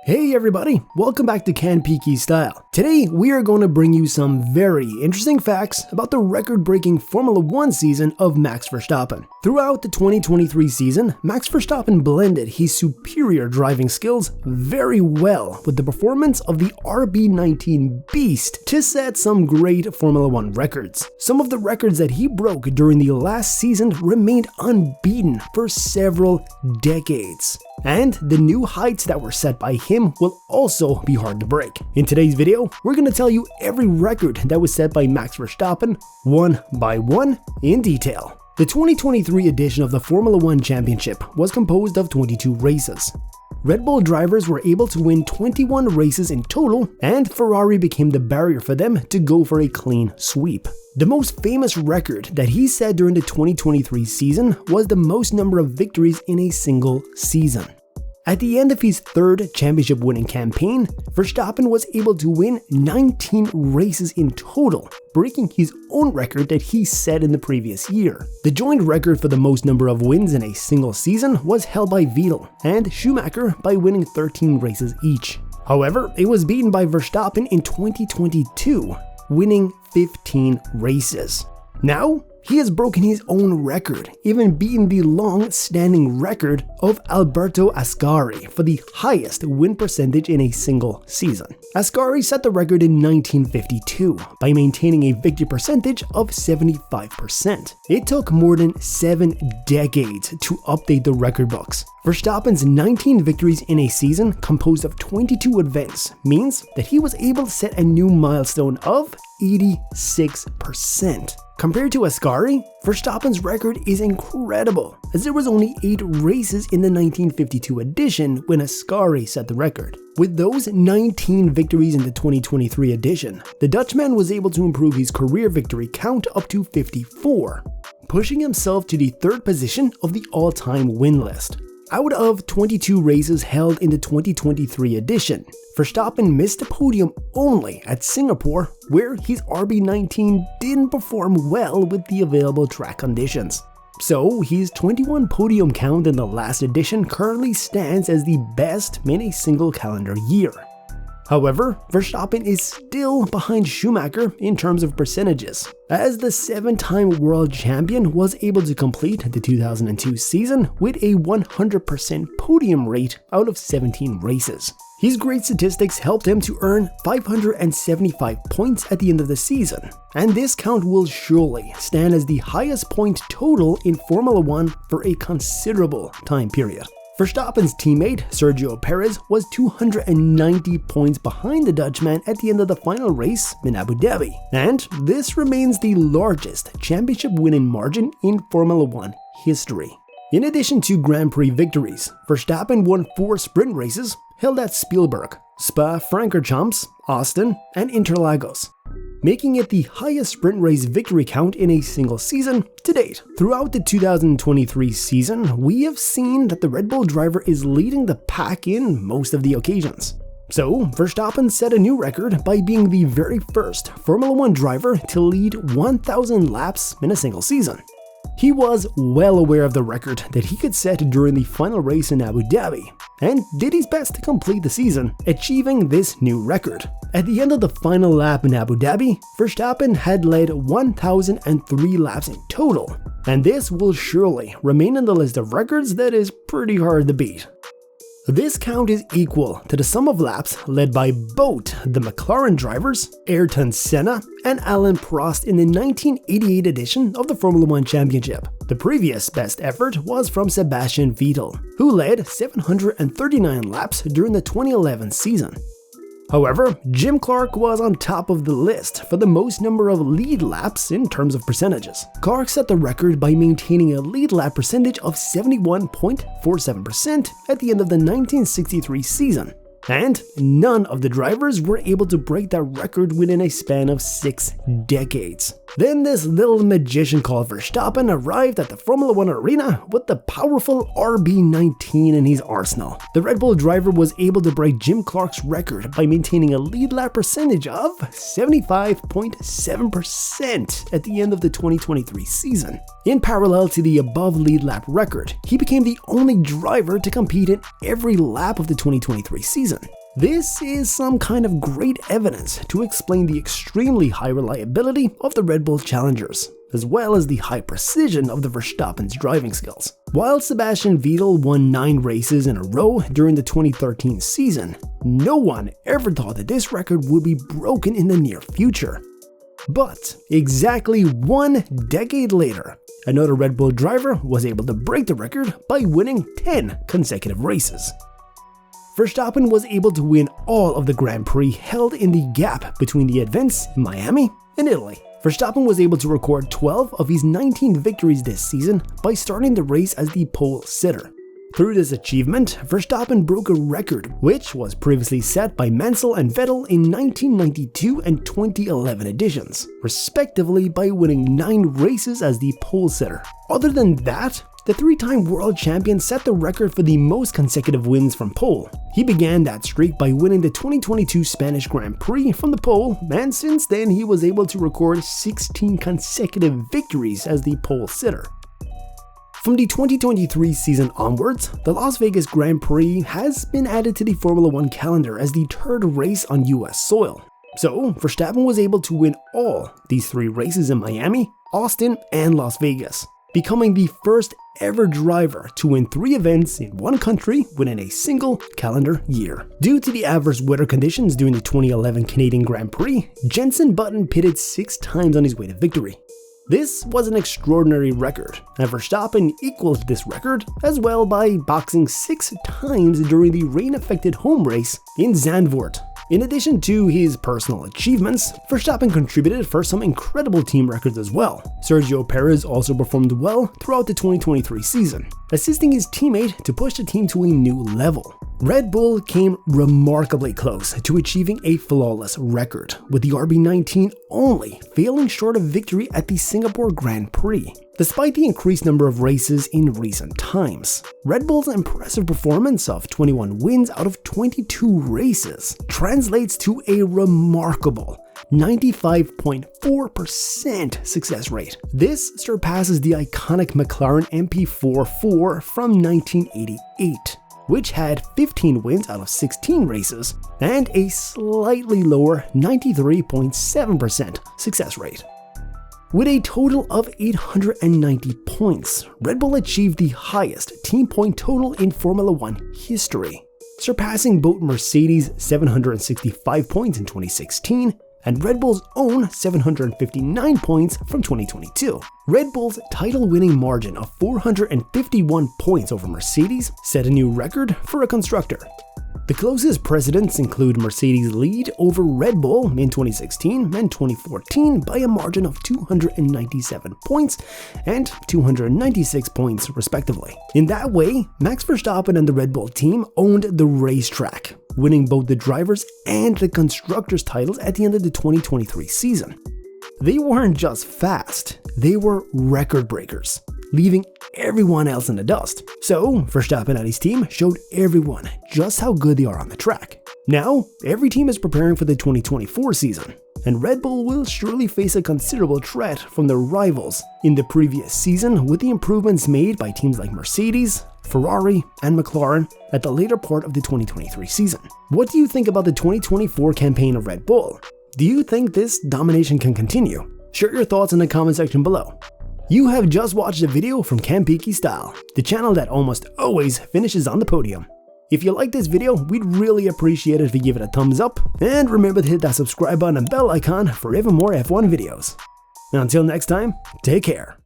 Hey everybody, welcome back to Can Peaky Style. Today we are going to bring you some very interesting facts about the record-breaking Formula 1 season of Max Verstappen. Throughout the 2023 season, Max Verstappen blended his superior driving skills very well with the performance of the RB19 Beast to set some great Formula 1 records. Some of the records that he broke during the last season remained unbeaten for several decades. And the new heights that were set by him will also be hard to break. In today's video, we're going to tell you every record that was set by Max Verstappen, one by one, in detail. The 2023 edition of the Formula 1 Championship was composed of 22 races. Red Bull drivers were able to win 21 races in total, and Ferrari became the barrier for them to go for a clean sweep. The most famous record that he set during the 2023 season was the most number of victories in a single season. At the end of his third championship-winning campaign, Verstappen was able to win 19 races in total, breaking his own record that he set in the previous year. The joint record for the most number of wins in a single season was held by Vettel and Schumacher by winning 13 races each. However, it was beaten by Verstappen in 2022, winning 15 races. Now, he has broken his own record, even beating the long-standing record of Alberto Ascari for the highest win percentage in a single season. Ascari set the record in 1952 by maintaining a victory percentage of 75%. It took more than 7 decades to update the record books. Verstappen's 19 victories in a season composed of 22 events means that he was able to set a new milestone of 86%. Compared to Ascari, Verstappen's record is incredible, as there was only 8 races in the 1952 edition when Ascari set the record. With those 19 victories in the 2023 edition, the Dutchman was able to improve his career victory count up to 54, pushing himself to the 3rd position of the all-time win list. Out of 22 races held in the 2023 edition, Verstappen missed the podium only at Singapore, where his RB19 didn't perform well with the available track conditions. So his 21 podium count in the last edition currently stands as the best in a single calendar year. However, Verstappen is still behind Schumacher in terms of percentages, as the 7-time world champion was able to complete the 2002 season with a 100% podium rate out of 17 races. His great statistics helped him to earn 575 points at the end of the season, and this count will surely stand as the highest point total in Formula 1 for a considerable time period. Verstappen's teammate, Sergio Perez, was 290 points behind the Dutchman at the end of the final race in Abu Dhabi, and this remains the largest championship winning margin in Formula 1 history. In addition to Grand Prix victories, Verstappen won 4 sprint races held at Spielberg, Spa-Francorchamps, Austin, and Interlagos, making it the highest sprint race victory count in a single season to date. Throughout the 2023 season, we have seen that the Red Bull driver is leading the pack in most of the occasions. So, Verstappen set a new record by being the very first Formula 1 driver to lead 1,000 laps in a single season. He was well aware of the record that he could set during the final race in Abu Dhabi, and did his best to complete the season, achieving this new record. At the end of the final lap in Abu Dhabi, Verstappen had led 1,003 laps in total, and this will surely remain in the list of records that is pretty hard to beat. This count is equal to the sum of laps led by both the McLaren drivers, Ayrton Senna and Alain Prost in the 1988 edition of the Formula 1 Championship. The previous best effort was from Sebastian Vettel, who led 739 laps during the 2011 season. However, Jim Clark was on top of the list for the most number of lead laps in terms of percentages. Clark set the record by maintaining a lead lap percentage of 71.47% at the end of the 1963 season, and none of the drivers were able to break that record within a span of 6 decades. Then this little magician called Verstappen arrived at the Formula 1 arena with the powerful RB19 in his arsenal. The Red Bull driver was able to break Jim Clark's record by maintaining a lead lap percentage of 75.7% at the end of the 2023 season. In parallel to the above lead lap record, he became the only driver to compete in every lap of the 2023 season. This is some kind of great evidence to explain the extremely high reliability of the Red Bull Challengers, as well as the high precision of the Verstappen's driving skills. While Sebastian Vettel won 9 races in a row during the 2013 season, no one ever thought that this record would be broken in the near future. But exactly 1 decade later, another Red Bull driver was able to break the record by winning 10 consecutive races. Verstappen was able to win all of the Grand Prix held in the gap between the events in Miami and Italy. Verstappen was able to record 12 of his 19 victories this season by starting the race as the pole sitter. Through this achievement, Verstappen broke a record which was previously set by Mansell and Vettel in 1992 and 2011 editions, respectively, by winning 9 races as the pole sitter. Other than that, the 3-time world champion set the record for the most consecutive wins from pole. He began that streak by winning the 2022 Spanish Grand Prix from the pole, and since then he was able to record 16 consecutive victories as the pole sitter. From the 2023 season onwards, the Las Vegas Grand Prix has been added to the Formula 1 calendar as the 3rd race on US soil. So, Verstappen was able to win all these 3 races in Miami, Austin, and Las Vegas, becoming the first ever driver to win 3 events in one country within a single calendar year. Due to the adverse weather conditions during the 2011 Canadian Grand Prix, Jenson Button pitted 6 times on his way to victory. This was an extraordinary record, and Verstappen equaled this record as well by boxing 6 times during the rain-affected home race in Zandvoort. In addition to his personal achievements, Verstappen contributed for some incredible team records as well. Sergio Perez also performed well throughout the 2023 season, assisting his teammate to push the team to a new level. Red Bull came remarkably close to achieving a flawless record, with the RB19 only failing short of victory at the Singapore Grand Prix. Despite the increased number of races in recent times, Red Bull's impressive performance of 21 wins out of 22 races translates to a remarkable 95.4% success rate. This surpasses the iconic McLaren MP4-4 from 1988. Which had 15 wins out of 16 races and a slightly lower 93.7% success rate. With a total of 890 points, Red Bull achieved the highest team point total in Formula 1 history, surpassing both Mercedes' 765 points in 2016 and Red Bull's own 759 points from 2022. Red Bull's title-winning margin of 451 points over Mercedes set a new record for a constructor. The closest precedents include Mercedes' lead over Red Bull in 2016 and 2014 by a margin of 297 points and 296 points respectively. In that way, Max Verstappen and the Red Bull team owned the racetrack, winning both the drivers and the constructors titles at the end of the 2023 season. They weren't just fast, they were record breakers, leaving everyone else in the dust. So, Verstappen and his team showed everyone just how good they are on the track. Now, every team is preparing for the 2024 season, and Red Bull will surely face a considerable threat from their rivals in the previous season with the improvements made by teams like Mercedes, Ferrari, and McLaren at the later part of the 2023 season. What do you think about the 2024 campaign of Red Bull? Do you think this domination can continue? Share your thoughts in the comment section below. You have just watched a video from Campiki Style, the channel that almost always finishes on the podium. If you like this video, we'd really appreciate it if you give it a thumbs up, and remember to hit that subscribe button and bell icon for even more F1 videos. And until next time, take care.